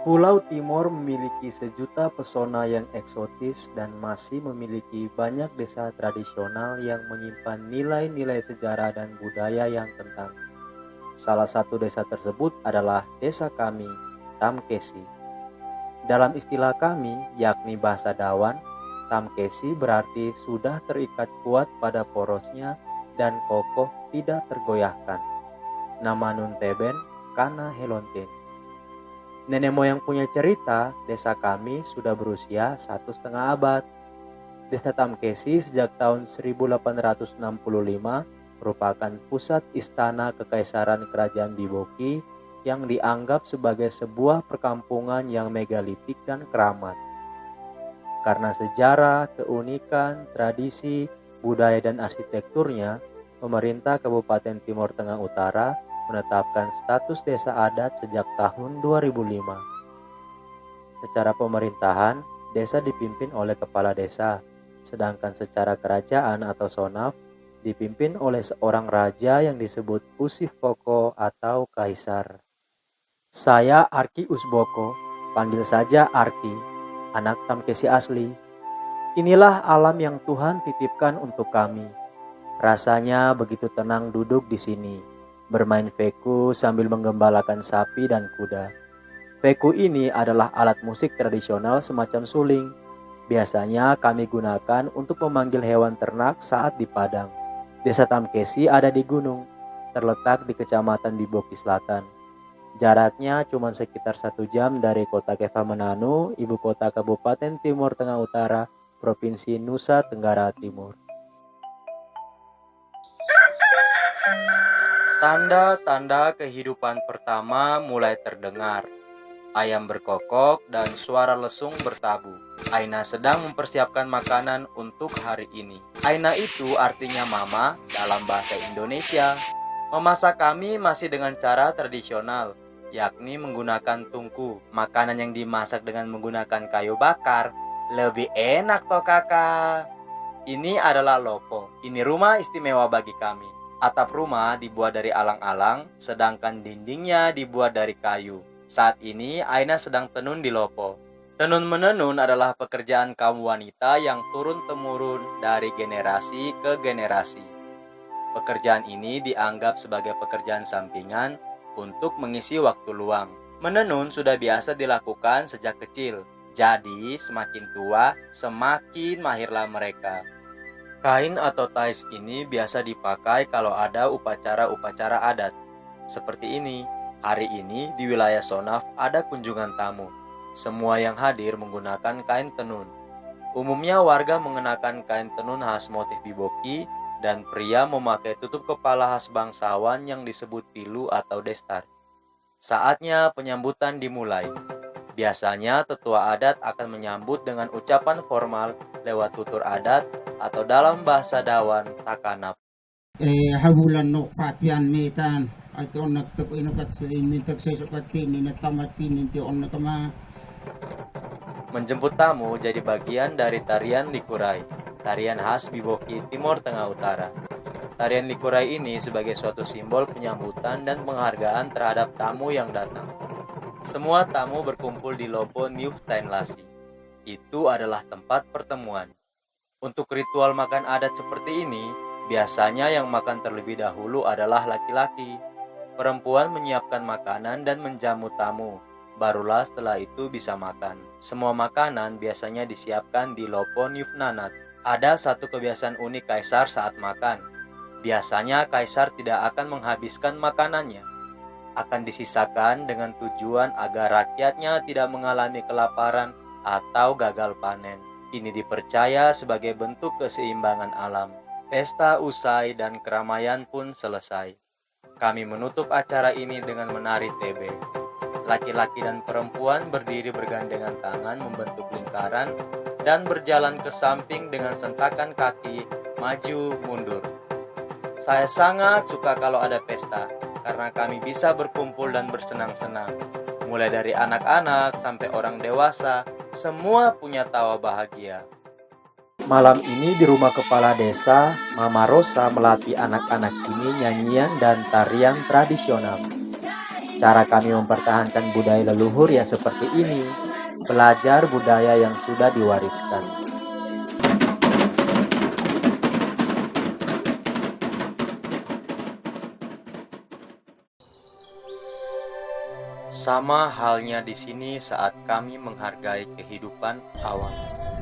Pulau Timor memiliki sejuta pesona yang eksotis dan masih memiliki banyak desa tradisional yang menyimpan nilai-nilai sejarah dan budaya yang kentang. Salah satu desa tersebut adalah desa kami, Tamkesi. Dalam istilah kami, yakni bahasa Dawan, Tamkesi berarti sudah terikat kuat pada porosnya dan kokoh tidak tergoyahkan. Nama Nun Teben, Kana Helonten. Nenek moyang punya cerita, desa kami sudah berusia 1,5 abad. Desa Tamkesi sejak tahun 1865 merupakan pusat istana kekaisaran kerajaan Biboki yang dianggap sebagai sebuah perkampungan yang megalitik dan keramat. Karena sejarah, keunikan, tradisi, budaya dan arsitekturnya, pemerintah Kabupaten Timor Tengah Utara menetapkan status desa adat sejak tahun 2005. Secara pemerintahan, desa dipimpin oleh kepala desa, sedangkan secara kerajaan atau sonaf dipimpin oleh seorang raja yang disebut Usif Koko atau kaisar. Saya Arki Usboko, panggil saja Arki, anak Tamkesi asli. Inilah alam yang Tuhan titipkan untuk kami. Rasanya begitu tenang duduk di sini, bermain veku sambil menggembalakan sapi dan kuda. Veku ini adalah alat musik tradisional semacam suling. Biasanya kami gunakan untuk memanggil hewan ternak saat di padang. Desa Tamkesi ada di gunung, terletak di Kecamatan Biboki Selatan. Jaraknya cuma sekitar 1 jam dari kota Kefamananu, ibu kota Kabupaten Timor Tengah Utara, Provinsi Nusa Tenggara Timur. Tanda-tanda kehidupan pertama mulai terdengar. Ayam berkokok dan suara lesung bertabu. Aina sedang mempersiapkan makanan untuk hari ini. Aina itu artinya mama dalam bahasa Indonesia. Memasak kami masih dengan cara tradisional, yakni menggunakan tungku. Makanan yang dimasak dengan menggunakan kayu bakar lebih enak toh kakak. Ini adalah lopo. Ini rumah istimewa bagi kami. Atap rumah dibuat dari alang-alang, sedangkan dindingnya dibuat dari kayu. Saat ini Aina sedang tenun di lopo. Tenun menenun adalah pekerjaan kaum wanita yang turun-temurun dari generasi ke generasi. Pekerjaan ini dianggap sebagai pekerjaan sampingan untuk mengisi waktu luang. Menenun sudah biasa dilakukan sejak kecil, jadi semakin tua, semakin mahirlah mereka. Kain atau tais ini biasa dipakai kalau ada upacara-upacara adat. Seperti ini, hari ini di wilayah Sonaf ada kunjungan tamu. Semua yang hadir menggunakan kain tenun. Umumnya warga mengenakan kain tenun khas motif Biboki dan pria memakai tutup kepala khas bangsawan yang disebut pilu atau destar. Saatnya penyambutan dimulai. Biasanya tetua adat akan menyambut dengan ucapan formal lewat tutur adat atau dalam bahasa Dawan takanap. Habulan no fatyan metan ito nagtag inukat sa initag sa sukat kini na tamat fininti on nakama. Menjemput tamu jadi bagian dari tarian Likurai, tarian khas Biboki Timor Tengah Utara. Tarian Likurai ini sebagai suatu simbol penyambutan dan penghargaan terhadap tamu yang datang. Semua tamu berkumpul di Lopo New Tainlasi. Itu adalah tempat pertemuan. Untuk ritual makan adat seperti ini, biasanya yang makan terlebih dahulu adalah laki-laki. Perempuan menyiapkan makanan dan menjamu tamu. Barulah setelah itu bisa makan. Semua makanan biasanya disiapkan di Lopo New Nanat. Ada satu kebiasaan unik kaisar saat makan. Biasanya kaisar tidak akan menghabiskan makanannya. Akan disisakan dengan tujuan agar rakyatnya tidak mengalami kelaparan atau gagal panen. Ini dipercaya sebagai bentuk keseimbangan alam. Pesta usai dan keramaian pun selesai. Kami menutup acara ini dengan menari tebe. Laki-laki dan perempuan berdiri bergandengan tangan membentuk lingkaran dan berjalan ke samping dengan sentakan kaki maju mundur. Saya sangat suka kalau ada pesta, karena kami bisa berkumpul dan bersenang-senang. Mulai dari anak-anak sampai orang dewasa, semua punya tawa bahagia. Malam ini di rumah kepala desa, Mama Rosa melatih anak-anak ini nyanyian dan tarian tradisional. Cara kami mempertahankan budaya leluhur ya seperti ini, belajar budaya yang sudah diwariskan. Sama halnya di sini saat kami menghargai kehidupan awan.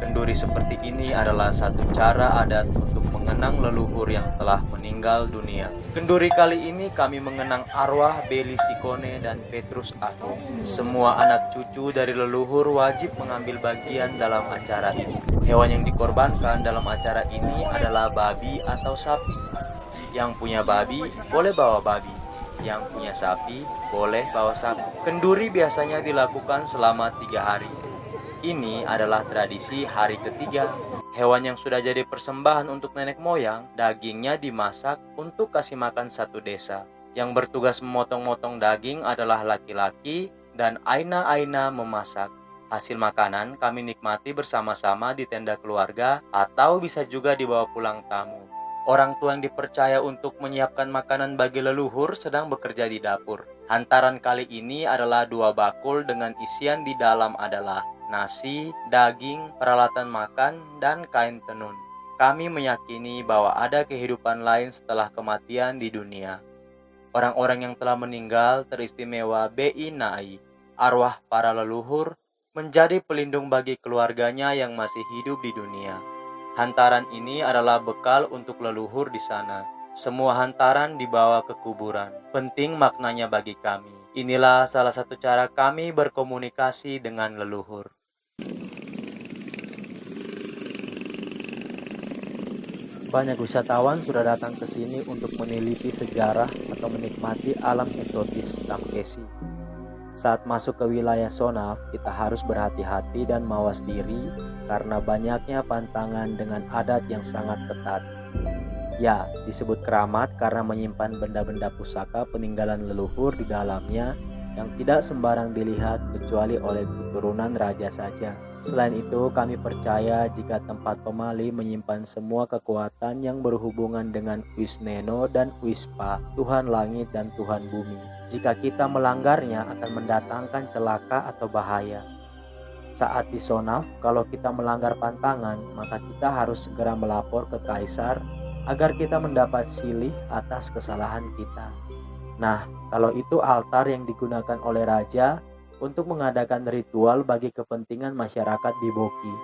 Kenduri seperti ini adalah satu cara adat untuk mengenang leluhur yang telah meninggal dunia. Kenduri kali ini kami mengenang arwah Beli Sikone dan Petrus Agung. Semua anak cucu dari leluhur wajib mengambil bagian dalam acara ini. Hewan yang dikorbankan dalam acara ini adalah babi atau sapi. Yang punya babi boleh bawa babi. Yang punya sapi boleh bawa sapi. Kenduri biasanya dilakukan selama 3 hari. Ini adalah tradisi hari ketiga. Hewan yang sudah jadi persembahan untuk nenek moyang, dagingnya dimasak untuk kasih makan satu desa. Yang bertugas memotong-motong daging adalah laki-laki dan aina-aina memasak. Hasil makanan kami nikmati bersama-sama di tenda keluarga atau bisa juga dibawa pulang tamu. Orang tua yang dipercaya untuk menyiapkan makanan bagi leluhur sedang bekerja di dapur. Hantaran kali ini adalah 2 bakul dengan isian di dalam adalah nasi, daging, peralatan makan, dan kain tenun. Kami meyakini bahwa ada kehidupan lain setelah kematian di dunia. Orang-orang yang telah meninggal teristimewa Bi-Nai, arwah para leluhur, menjadi pelindung bagi keluarganya yang masih hidup di dunia. Hantaran ini adalah bekal untuk leluhur di sana. Semua hantaran dibawa ke kuburan. Penting maknanya bagi kami. Inilah salah satu cara kami berkomunikasi dengan leluhur. Banyak wisatawan sudah datang ke sini untuk meneliti sejarah atau menikmati alam eksotis Tamkesi. Saat masuk ke wilayah Sonaf, kita harus berhati-hati dan mawas diri karena banyaknya pantangan dengan adat yang sangat ketat. Ya, disebut keramat karena menyimpan benda-benda pusaka peninggalan leluhur di dalamnya yang tidak sembarang dilihat kecuali oleh keturunan raja saja. Selain itu, kami percaya jika tempat pemali menyimpan semua kekuatan yang berhubungan dengan Wisneno dan Wispa, Tuhan langit dan Tuhan bumi. Jika kita melanggarnya akan mendatangkan celaka atau bahaya. Saat di Sonaf, kalau kita melanggar pantangan, maka kita harus segera melapor ke kaisar agar kita mendapat silih atas kesalahan kita. Nah, kalau itu altar yang digunakan oleh raja untuk mengadakan ritual bagi kepentingan masyarakat di Boki.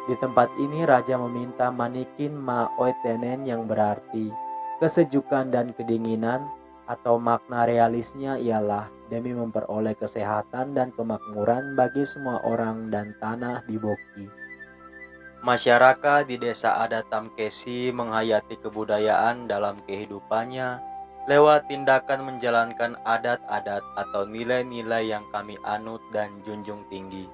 Di tempat ini raja meminta manikin ma oetenen yang berarti kesejukan dan kedinginan, atau makna realisnya ialah demi memperoleh kesehatan dan kemakmuran bagi semua orang dan tanah di Boki. Masyarakat di desa adat Tamkesi menghayati kebudayaan dalam kehidupannya lewat tindakan menjalankan adat-adat atau nilai-nilai yang kami anut dan junjung tinggi.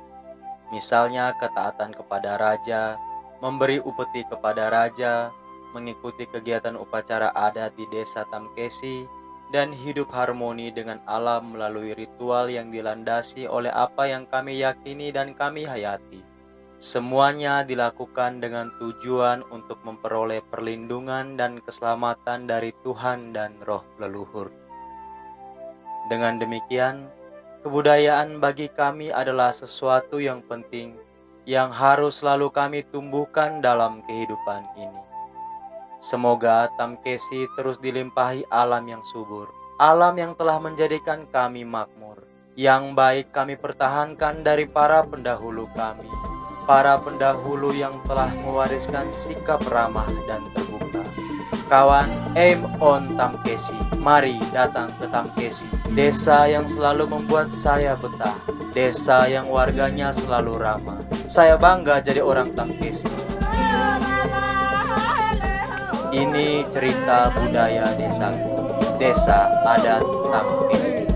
Misalnya ketaatan kepada raja, memberi upeti kepada raja, mengikuti kegiatan upacara adat di desa Tamkesi, dan hidup harmoni dengan alam melalui ritual yang dilandasi oleh apa yang kami yakini dan kami hayati. Semuanya dilakukan dengan tujuan untuk memperoleh perlindungan dan keselamatan dari Tuhan dan roh leluhur. Dengan demikian, kebudayaan bagi kami adalah sesuatu yang penting yang harus selalu kami tumbuhkan dalam kehidupan ini. Semoga Tamkesi terus dilimpahi alam yang subur, alam yang telah menjadikan kami makmur, yang baik kami pertahankan dari para pendahulu kami, para pendahulu yang telah mewariskan sikap ramah dan terbuka. Kawan, aim on Tamkesi. Mari datang ke Tamkesi, desa yang selalu membuat saya betah, desa yang warganya selalu ramah. Saya bangga jadi orang Tamkesi. Ini cerita budaya desaku, desa adat Tamkesi.